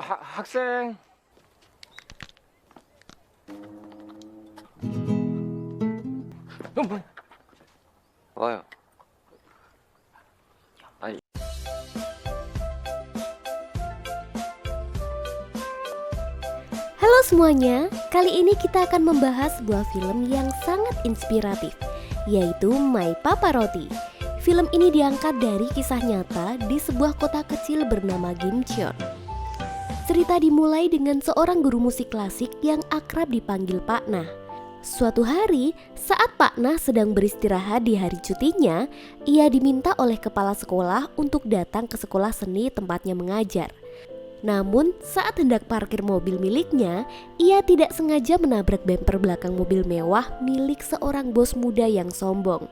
학생. 뭐? 와요. 아니. Halo semuanya, kali ini kita akan membahas sebuah film yang sangat inspiratif, yaitu My Papa Roti. Film ini diangkat dari kisah nyata di sebuah kota kecil bernama Gimcheon. Cerita dimulai dengan seorang guru musik klasik yang akrab dipanggil Pak Nah. Suatu hari, saat Pak Nah sedang beristirahat di hari cutinya, ia diminta oleh kepala sekolah untuk datang ke sekolah seni tempatnya mengajar. Namun, saat hendak parkir mobil miliknya, ia tidak sengaja menabrak bemper belakang mobil mewah milik seorang bos muda yang sombong.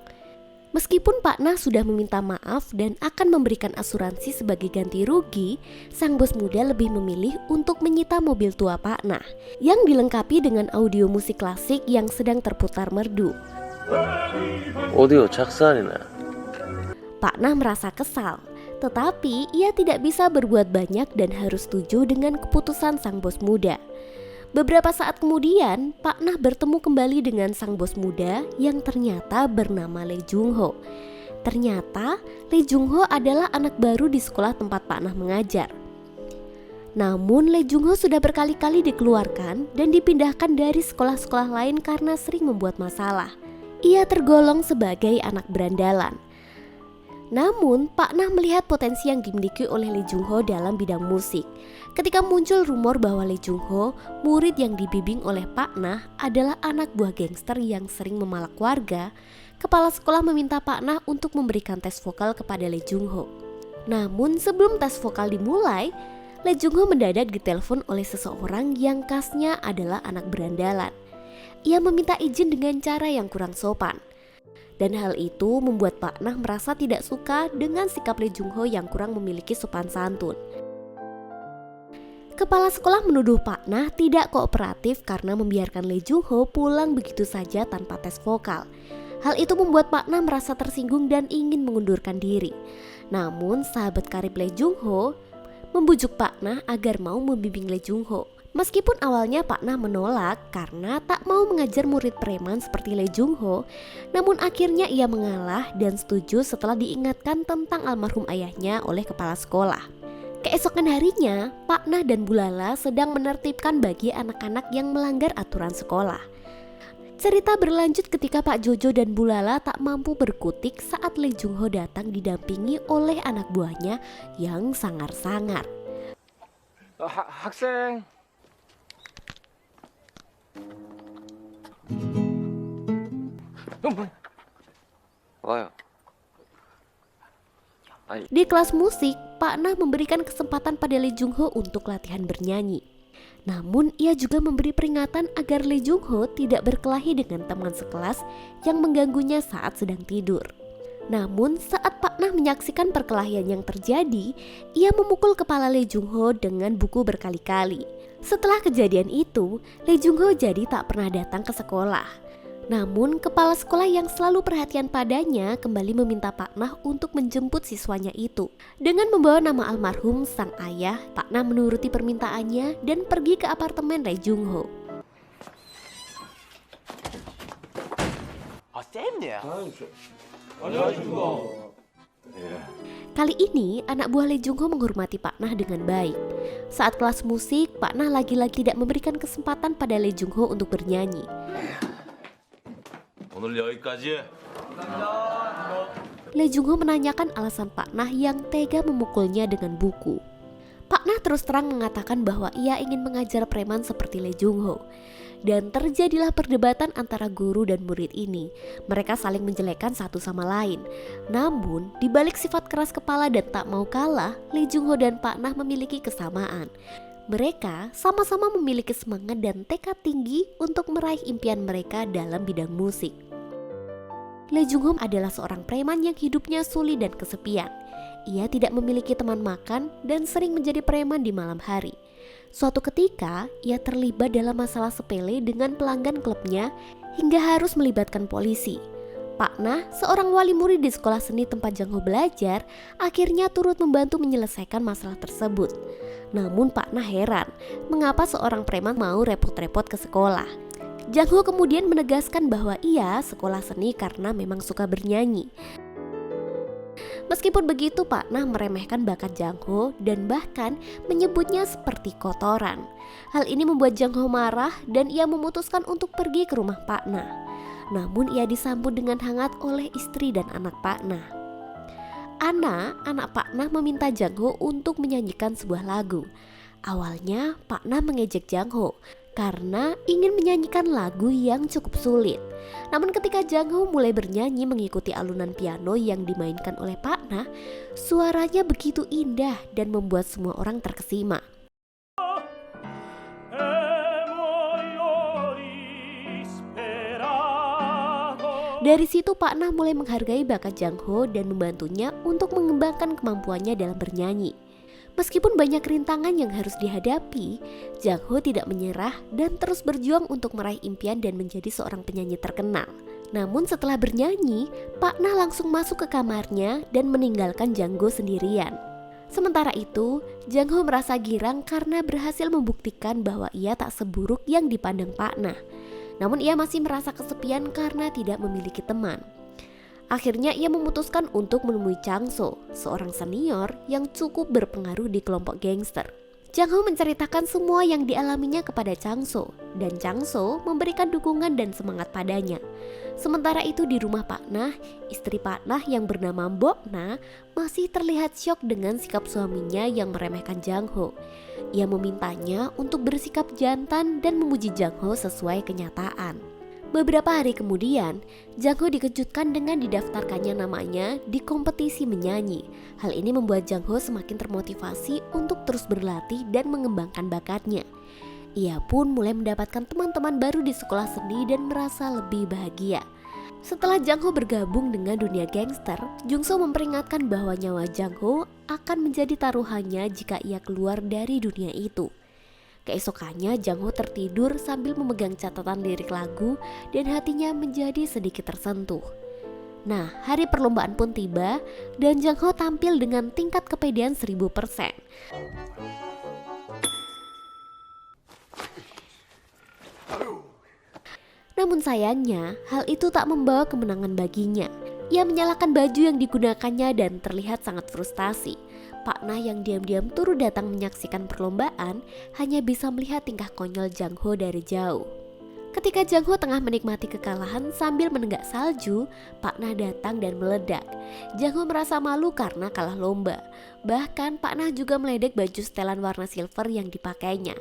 Meskipun Pak Nah sudah meminta maaf dan akan memberikan asuransi sebagai ganti rugi, sang bos muda lebih memilih untuk menyita mobil tua Pak Nah yang dilengkapi dengan audio musik klasik yang sedang terputar merdu. 오디오 작살이네. Pak Nah merasa kesal, tetapi ia tidak bisa berbuat banyak dan harus setuju dengan keputusan sang bos muda. Beberapa saat kemudian, Pak Nah bertemu kembali dengan sang bos muda yang ternyata bernama Lee Jung Ho. Ternyata Lee Jung Ho adalah anak baru di sekolah tempat Pak Nah mengajar. Namun Lee Jung Ho sudah berkali-kali dikeluarkan dan dipindahkan dari sekolah-sekolah lain karena sering membuat masalah. Ia tergolong sebagai anak berandalan. Namun, Pak Nah melihat potensi yang dimiliki oleh Lee Jung Ho dalam bidang musik. Ketika muncul rumor bahwa Lee Jung Ho, murid yang dibimbing oleh Pak Nah, adalah anak buah gangster yang sering memalak warga, kepala sekolah meminta Pak Nah untuk memberikan tes vokal kepada Lee Jung Ho. Namun, sebelum tes vokal dimulai, Lee Jung Ho mendadak ditelepon oleh seseorang yang khasnya adalah anak berandalan. Ia meminta izin dengan cara yang kurang sopan. Dan hal itu membuat Pak Nah merasa tidak suka dengan sikap Lee Jung Ho yang kurang memiliki sopan santun. Kepala sekolah menuduh Pak Nah tidak kooperatif karena membiarkan Lee Jung Ho pulang begitu saja tanpa tes vokal. Hal itu membuat Pak Nah merasa tersinggung dan ingin mengundurkan diri. Namun sahabat karib Lee Jung Ho membujuk Pak Nah agar mau membimbing Lee Jung Ho. Meskipun awalnya Pak Nah menolak karena tak mau mengajar murid preman seperti Lee Jung Ho, namun akhirnya ia mengalah dan setuju setelah diingatkan tentang almarhum ayahnya oleh kepala sekolah. Keesokan harinya, Pak Nah dan Bu Lala sedang menertibkan bagi anak-anak yang melanggar aturan sekolah. Cerita berlanjut ketika Pak Jojo dan Bu Lala tak mampu berkutik saat Lee Jung Ho datang didampingi oleh anak buahnya yang sangar-sangar. 학생. 뭐? 와요. 아니. Di kelas musik, Pak Nah memberikan kesempatan pada Lee Jung Ho untuk latihan bernyanyi. Namun ia juga memberi peringatan agar Lee Jung Ho tidak berkelahi dengan teman sekelas yang mengganggunya saat sedang tidur. Namun saat Pak Nah menyaksikan perkelahian yang terjadi, ia memukul kepala Lee Jung Ho dengan buku berkali-kali. Setelah kejadian itu, Lee Jung Ho jadi tak pernah datang ke sekolah. Namun kepala sekolah yang selalu perhatian padanya kembali meminta Pak Nah untuk menjemput siswanya itu. Dengan membawa nama almarhum sang ayah, Pak Nah menuruti permintaannya dan pergi ke apartemen Lee Jung Ho. 쌤이야. Kali ini anak buah Lee Jung Ho menghormati Pak Nah dengan baik. Saat kelas musik, Pak Nah lagi-lagi tidak memberikan kesempatan pada Lee Jung Ho untuk bernyanyi. 오늘 여기까지. Lee Jung Ho menanyakan alasan Pak Nah yang tega memukulnya dengan buku. Pak Nah terus terang mengatakan bahwa ia ingin mengajar preman seperti Lee Jung Ho. Dan terjadilah perdebatan antara guru dan murid ini. Mereka saling menjelekkan satu sama lain. Namun, di balik sifat keras kepala dan tak mau kalah, Lee Jung Ho dan Pak Nah memiliki kesamaan. Mereka sama-sama memiliki semangat dan tekad tinggi untuk meraih impian mereka dalam bidang musik. Lee Jung Ho adalah seorang preman yang hidupnya sulit dan kesepian. Ia tidak memiliki teman makan dan sering menjadi preman di malam hari. Suatu ketika, ia terlibat dalam masalah sepele dengan pelanggan klubnya hingga harus melibatkan polisi. Pak Nah, seorang wali murid di sekolah seni tempat Jang Ho belajar, akhirnya turut membantu menyelesaikan masalah tersebut. Namun Pak Nah heran, mengapa seorang preman mau repot-repot ke sekolah. Jang Ho kemudian menegaskan bahwa ia sekolah seni karena memang suka bernyanyi. Meskipun begitu, Pak Nah meremehkan bakat Jang Ho dan bahkan menyebutnya seperti kotoran. Hal ini membuat Jang Ho marah dan ia memutuskan untuk pergi ke rumah Pak Nah. Namun ia disambut dengan hangat oleh istri dan anak Pak Nah. Ana, anak Pak Nah meminta Jang Ho untuk menyanyikan sebuah lagu. Awalnya Pak Nah mengejek Jang Ho karena ingin menyanyikan lagu yang cukup sulit. Namun ketika Jang Ho mulai bernyanyi mengikuti alunan piano yang dimainkan oleh Pak Nah, suaranya begitu indah dan membuat semua orang terkesima. Dari situ Pak Nah mulai menghargai bakat Jang Ho dan membantunya untuk mengembangkan kemampuannya dalam bernyanyi. Meskipun banyak rintangan yang harus dihadapi, Jang Ho tidak menyerah dan terus berjuang untuk meraih impian dan menjadi seorang penyanyi terkenal. Namun setelah bernyanyi, Pak Nah langsung masuk ke kamarnya dan meninggalkan Jang Ho sendirian. Sementara itu, Jang Ho merasa girang karena berhasil membuktikan bahwa ia tak seburuk yang dipandang Pak Nah. Namun ia masih merasa kesepian karena tidak memiliki teman. Akhirnya ia memutuskan untuk menemui Chang So, seorang senior yang cukup berpengaruh di kelompok gangster. Jang Ho menceritakan semua yang dialaminya kepada Chang So, dan Chang So memberikan dukungan dan semangat padanya. Sementara itu di rumah Pak Nah, istri Pak Nah yang bernama Mbok Nah masih terlihat syok dengan sikap suaminya yang meremehkan Jang Ho. Ia memintanya untuk bersikap jantan dan memuji Jang Ho sesuai kenyataan. Beberapa hari kemudian, Jang Ho dikejutkan dengan didaftarkannya namanya di kompetisi menyanyi. Hal ini membuat Jang Ho semakin termotivasi untuk terus berlatih dan mengembangkan bakatnya. Ia pun mulai mendapatkan teman-teman baru di sekolah seni dan merasa lebih bahagia. Setelah Jang Ho bergabung dengan dunia gangster, Jung So memperingatkan bahwa nyawa Jang Ho akan menjadi taruhannya jika ia keluar dari dunia itu. Keesokannya Jang Ho tertidur sambil memegang catatan lirik lagu dan hatinya menjadi sedikit tersentuh. Nah, hari perlombaan pun tiba dan Jang Ho tampil dengan tingkat kepedean 1000%. Namun sayangnya, hal itu tak membawa kemenangan baginya. Ia menyalahkan baju yang digunakannya dan terlihat sangat frustasi. Pak Nah yang diam-diam turut datang menyaksikan perlombaan hanya bisa melihat tingkah konyol Jang Ho dari jauh. Ketika Jang Ho tengah menikmati kekalahan sambil menenggak salju, Pak Nah datang dan meledak. Jang Ho merasa malu karena kalah lomba. Bahkan Pak Nah juga meledek baju setelan warna silver yang dipakainya.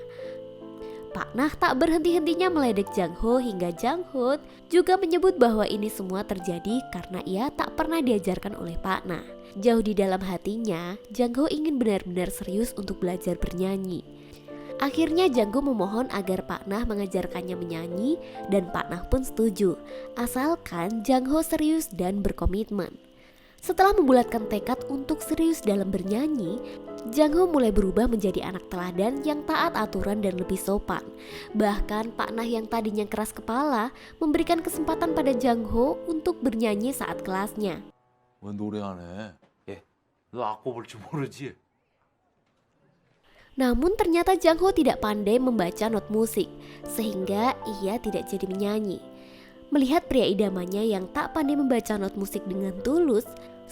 Pak Nah tak berhenti-hentinya meledek Jang Ho hingga Jang Ho juga menyebut bahwa ini semua terjadi karena ia tak pernah diajarkan oleh Pak Nah. Jauh di dalam hatinya, Jang Ho ingin benar-benar serius untuk belajar bernyanyi. Akhirnya Jang Ho memohon agar Pak Nah mengajarkannya menyanyi dan Pak Nah pun setuju, asalkan Jang Ho serius dan berkomitmen. Setelah membulatkan tekad untuk serius dalam bernyanyi, Jang Ho mulai berubah menjadi anak teladan yang taat aturan dan lebih sopan. Bahkan Pak Nah yang tadinya keras kepala memberikan kesempatan pada Jang Ho untuk bernyanyi saat kelasnya. 왜 노래하네? 예, 너 악보 볼 줄 모르지? Namun ternyata Jang Ho tidak pandai membaca not musik, sehingga ia tidak jadi menyanyi. Melihat pria idamannya yang tak pandai membaca not musik dengan tulus,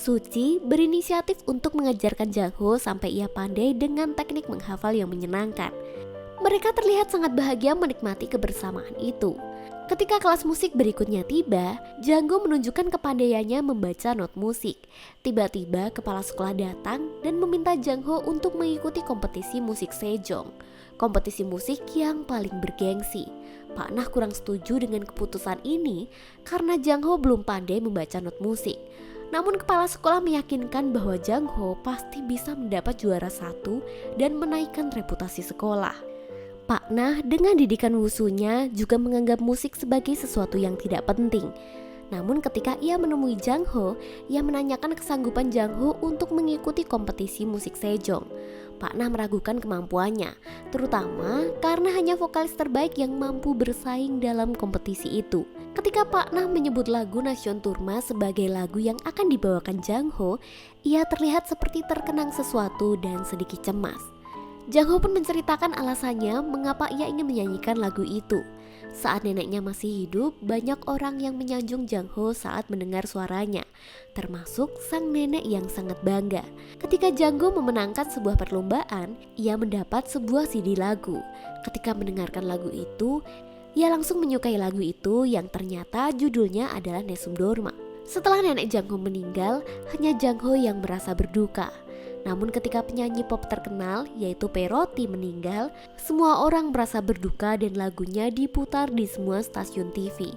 Suci berinisiatif untuk mengajarkan Jang Ho sampai ia pandai dengan teknik menghafal yang menyenangkan. Mereka terlihat sangat bahagia menikmati kebersamaan itu. Ketika kelas musik berikutnya tiba, Jang Ho menunjukkan kepandaiannya membaca not musik. Tiba-tiba kepala sekolah datang dan meminta Jang Ho untuk mengikuti kompetisi musik Sejong, kompetisi musik yang paling bergengsi. Pak Nah kurang setuju dengan keputusan ini karena Jang Ho belum pandai membaca not musik. Namun kepala sekolah meyakinkan bahwa Jang Ho pasti bisa mendapat juara 1 dan menaikkan reputasi sekolah. Pak Nah dengan didikan wusunya juga menganggap musik sebagai sesuatu yang tidak penting. Namun ketika ia menemui Jang Ho, ia menanyakan kesanggupan Jang Ho untuk mengikuti kompetisi musik Sejong. Pak Nah meragukan kemampuannya, terutama karena hanya vokalis terbaik yang mampu bersaing dalam kompetisi itu. Ketika Pak Nah menyebut lagu Nation Turma sebagai lagu yang akan dibawakan Jang Ho, ia terlihat seperti terkenang sesuatu dan sedikit cemas. Jang Ho pun menceritakan alasannya mengapa ia ingin menyanyikan lagu itu. Saat neneknya masih hidup, banyak orang yang menyanjung Jang Ho saat mendengar suaranya, termasuk sang nenek yang sangat bangga. Ketika Jang Ho memenangkan sebuah perlombaan, ia mendapat sebuah CD lagu. Ketika mendengarkan lagu itu, ia langsung menyukai lagu itu yang ternyata judulnya adalah Nesum Dorma. Setelah nenek Jang Ho meninggal, hanya Jang Ho yang merasa berduka. Namun ketika penyanyi pop terkenal yaitu P-Roti meninggal, semua orang merasa berduka dan lagunya diputar di semua stasiun TV.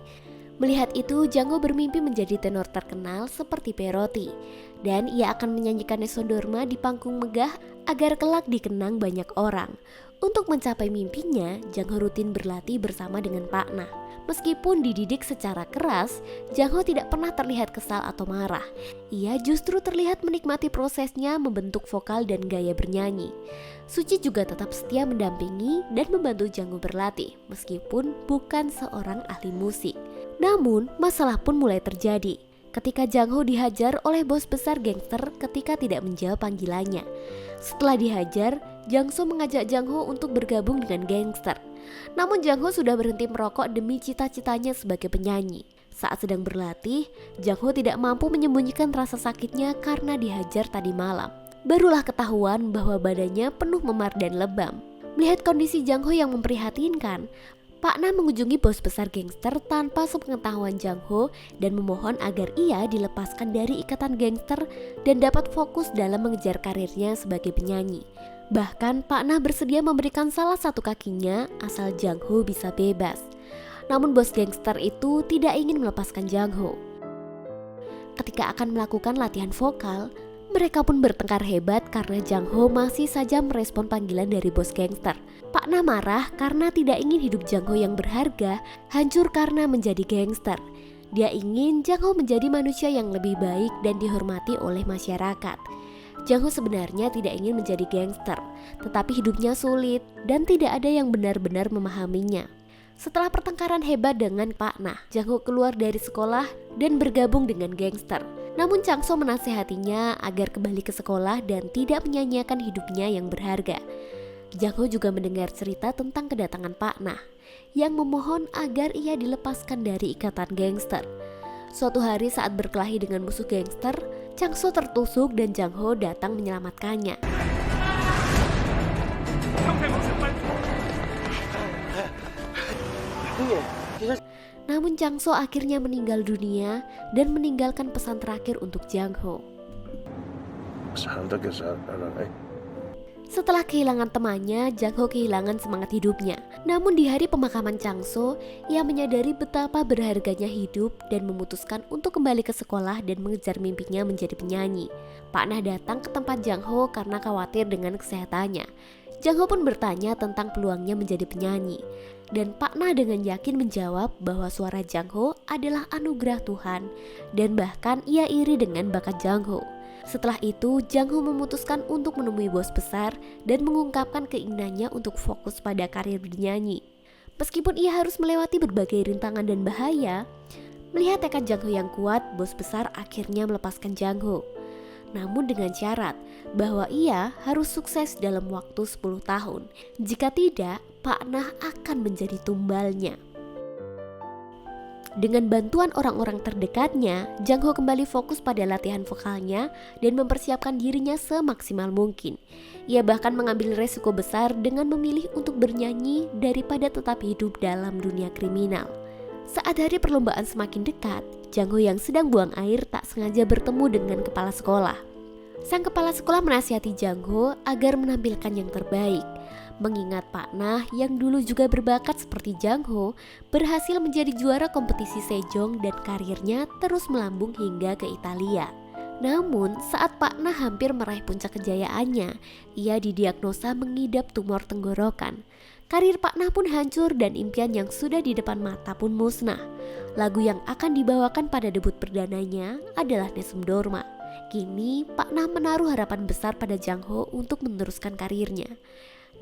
Melihat itu, Jang Ho bermimpi menjadi tenor terkenal seperti P-Roti, dan ia akan menyanyikan Nation Dorma di panggung megah agar kelak dikenang banyak orang. Untuk mencapai mimpinya, Jang Ho rutin berlatih bersama dengan Pak Nah. Meskipun dididik secara keras, Jang Ho tidak pernah terlihat kesal atau marah. Ia justru terlihat menikmati prosesnya membentuk vokal dan gaya bernyanyi. Suci juga tetap setia mendampingi dan membantu Jang Ho berlatih, meskipun bukan seorang ahli musik. Namun, masalah pun mulai terjadi ketika Jang Ho dihajar oleh bos besar gangster ketika tidak menjawab panggilannya. Setelah dihajar, Jang Soo mengajak Jang Ho untuk bergabung dengan gangster. Namun Jang Ho sudah berhenti merokok demi cita-citanya sebagai penyanyi. Saat sedang berlatih, Jang Ho tidak mampu menyembunyikan rasa sakitnya karena dihajar tadi malam. Barulah ketahuan bahwa badannya penuh memar dan lebam. Melihat kondisi Jang Ho yang memprihatinkan, Pak Nah mengunjungi bos besar gangster tanpa sepengetahuan Jang Ho dan memohon agar ia dilepaskan dari ikatan gangster dan dapat fokus dalam mengejar karirnya sebagai penyanyi. Bahkan Pak Nah bersedia memberikan salah satu kakinya asal Jang Ho bisa bebas. Namun bos gangster itu tidak ingin melepaskan Jang Ho. Ketika akan melakukan latihan vokal, mereka pun bertengkar hebat karena Jang Ho masih saja merespon panggilan dari bos gangster. Pak Nah marah karena tidak ingin hidup Jang Ho yang berharga hancur karena menjadi gangster. Dia ingin Jang Ho menjadi manusia yang lebih baik dan dihormati oleh masyarakat. Jang Ho sebenarnya tidak ingin menjadi gangster, tetapi hidupnya sulit dan tidak ada yang benar-benar memahaminya. Setelah pertengkaran hebat dengan Pak Nah, Jang Ho keluar dari sekolah dan bergabung dengan gangster. Namun Chang So menasihatinya agar kembali ke sekolah dan tidak menyanyiakan hidupnya yang berharga. Jang Ho juga mendengar cerita tentang kedatangan Pak Nah yang memohon agar ia dilepaskan dari ikatan gangster. Suatu hari saat berkelahi dengan musuh gangster, Chang So tertusuk dan Jang Ho datang menyelamatkannya. Namun Chang So akhirnya meninggal dunia dan meninggalkan pesan terakhir untuk Jang Ho. Setelah kehilangan temannya, Jang Ho kehilangan semangat hidupnya. Namun di hari pemakaman Chang So, ia menyadari betapa berharganya hidup dan memutuskan untuk kembali ke sekolah dan mengejar mimpinya menjadi penyanyi. Pak Nah datang ke tempat Jang Ho karena khawatir dengan kesehatannya. Jang Ho pun bertanya tentang peluangnya menjadi penyanyi. Dan Pak Nah dengan yakin menjawab bahwa suara Jang Ho adalah anugerah Tuhan dan bahkan ia iri dengan bakat Jang Ho. Setelah itu, Jang Ho memutuskan untuk menemui bos besar dan mengungkapkan keinginannya untuk fokus pada karir bernyanyi. Meskipun ia harus melewati berbagai rintangan dan bahaya, melihat tekad Jang Ho yang kuat, bos besar akhirnya melepaskan Jang Ho. Namun dengan syarat bahwa ia harus sukses dalam waktu 10 tahun. Jika tidak, Pak Nah akan menjadi tumbalnya. Dengan bantuan orang-orang terdekatnya, Jang Ho kembali fokus pada latihan vokalnya dan mempersiapkan dirinya semaksimal mungkin. Ia bahkan mengambil resiko besar dengan memilih untuk bernyanyi daripada tetap hidup dalam dunia kriminal. Saat hari perlombaan semakin dekat, Jang Ho yang sedang buang air tak sengaja bertemu dengan kepala sekolah. Sang kepala sekolah menasihati Jang Ho agar menampilkan yang terbaik. Mengingat Pak Nah yang dulu juga berbakat seperti Jang Ho berhasil menjadi juara kompetisi Sejong dan karirnya terus melambung hingga ke Italia. Namun saat Pak Nah hampir meraih puncak kejayaannya, ia didiagnosa mengidap tumor tenggorokan. Karir Pak Nah pun hancur dan impian yang sudah di depan mata pun musnah. Lagu yang akan dibawakan pada debut perdananya adalah Nesum Dorma. Kini Pak Nah menaruh harapan besar pada Jang Ho untuk meneruskan karirnya.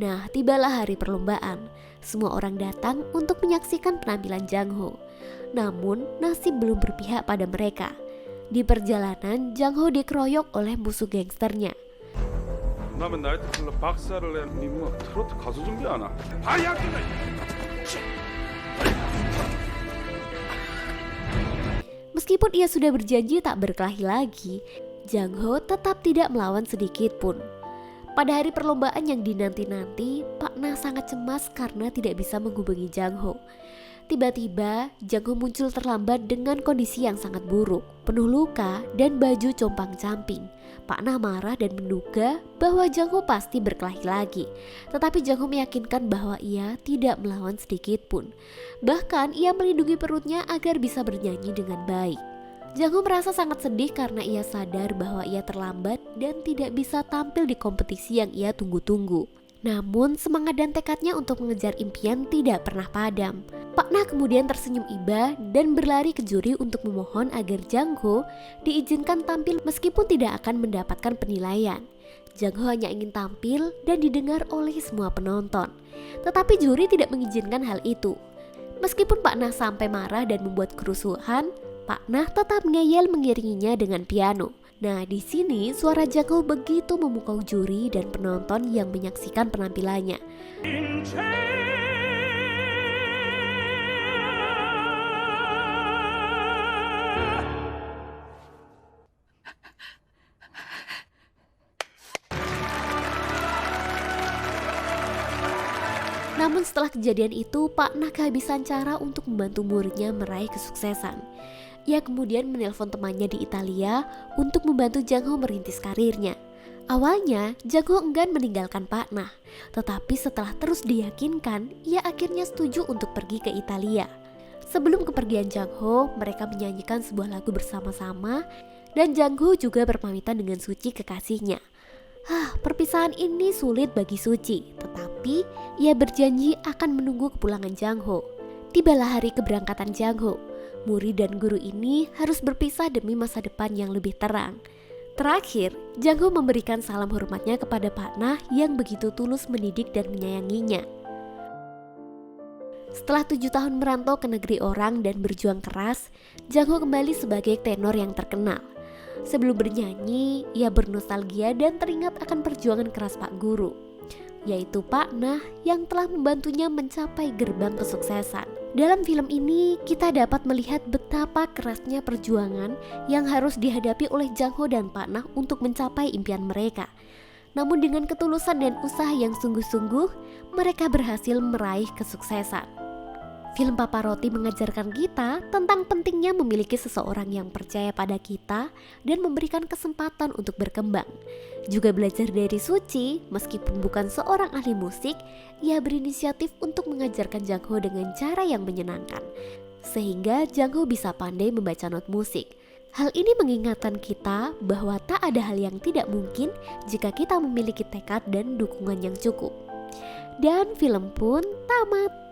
Nah, tibalah hari perlombaan. Semua orang datang untuk menyaksikan penampilan Jang Ho. Namun, nasib belum berpihak pada mereka. Di perjalanan, Jang Ho dikeroyok oleh musuh gangsternya. 그다음에 나이트 클럽 박사를 낸 뭐 트로트 가수 준비하나? 아야 그래. Meskipun ia sudah berjanji tak berkelahi lagi, Jang Ho tetap tidak melawan sedikit pun. Pada hari perlombaan yang dinanti-nanti, Pak Nah sangat cemas karena tidak bisa menghubungi Jang Ho. Tiba-tiba, Jang Ho muncul terlambat dengan kondisi yang sangat buruk, penuh luka dan baju compang-camping. Pak Nah marah dan menduga bahwa Jang Ho pasti berkelahi lagi. Tetapi Jang Ho meyakinkan bahwa ia tidak melawan sedikit pun. Bahkan ia melindungi perutnya agar bisa bernyanyi dengan baik. Jang Ho merasa sangat sedih karena ia sadar bahwa ia terlambat dan tidak bisa tampil di kompetisi yang ia tunggu-tunggu. Namun semangat dan tekadnya untuk mengejar impian tidak pernah padam. Pak Nah kemudian tersenyum iba dan berlari ke juri untuk memohon agar Jang Ho diizinkan tampil meskipun tidak akan mendapatkan penilaian. Jang Ho hanya ingin tampil dan didengar oleh semua penonton. Tetapi juri tidak mengizinkan hal itu. Meskipun Pak Nah sampai marah dan membuat kerusuhan, Pak Nah tetap ngeyel mengiringinya dengan piano. Nah, di sini suara Jang Ho begitu memukau juri dan penonton yang menyaksikan penampilannya. Namun setelah kejadian itu, Pak Nah kehabisan cara untuk membantu muridnya meraih kesuksesan. Ia kemudian menelpon temannya di Italia untuk membantu Jang Ho merintis karirnya. Awalnya, Jang Ho enggan meninggalkan Pak Nah, tetapi setelah terus diyakinkan, ia akhirnya setuju untuk pergi ke Italia. Sebelum kepergian Jang Ho, mereka menyanyikan sebuah lagu bersama-sama dan Jang Ho juga berpamitan dengan Suci kekasihnya. Perpisahan ini sulit bagi Suci, tetapi ia berjanji akan menunggu kepulangan Jang Ho. Tibalah hari keberangkatan Jang Ho. Murid dan guru ini harus berpisah demi masa depan yang lebih terang. Terakhir, Jang Ho memberikan salam hormatnya kepada Pak Nah yang begitu tulus mendidik dan menyayanginya. Setelah 7 tahun merantau ke negeri orang dan berjuang keras, Jang Ho kembali sebagai tenor yang terkenal. Sebelum bernyanyi, ia bernostalgia dan teringat akan perjuangan keras Pak Guru, yaitu Pak Nah yang telah membantunya mencapai gerbang kesuksesan. Dalam film ini, kita dapat melihat betapa kerasnya perjuangan yang harus dihadapi oleh Jang Ho dan Pak Nah untuk mencapai impian mereka. Namun dengan ketulusan dan usaha yang sungguh-sungguh, mereka berhasil meraih kesuksesan. Film Paparotti mengajarkan kita tentang pentingnya memiliki seseorang yang percaya pada kita dan memberikan kesempatan untuk berkembang. Juga belajar dari Suci, meskipun bukan seorang ahli musik, ia berinisiatif untuk mengajarkan Jang Ho dengan cara yang menyenangkan, sehingga Jang Ho bisa pandai membaca not musik. Hal ini mengingatkan kita bahwa tak ada hal yang tidak mungkin jika kita memiliki tekad dan dukungan yang cukup. Dan film pun tamat.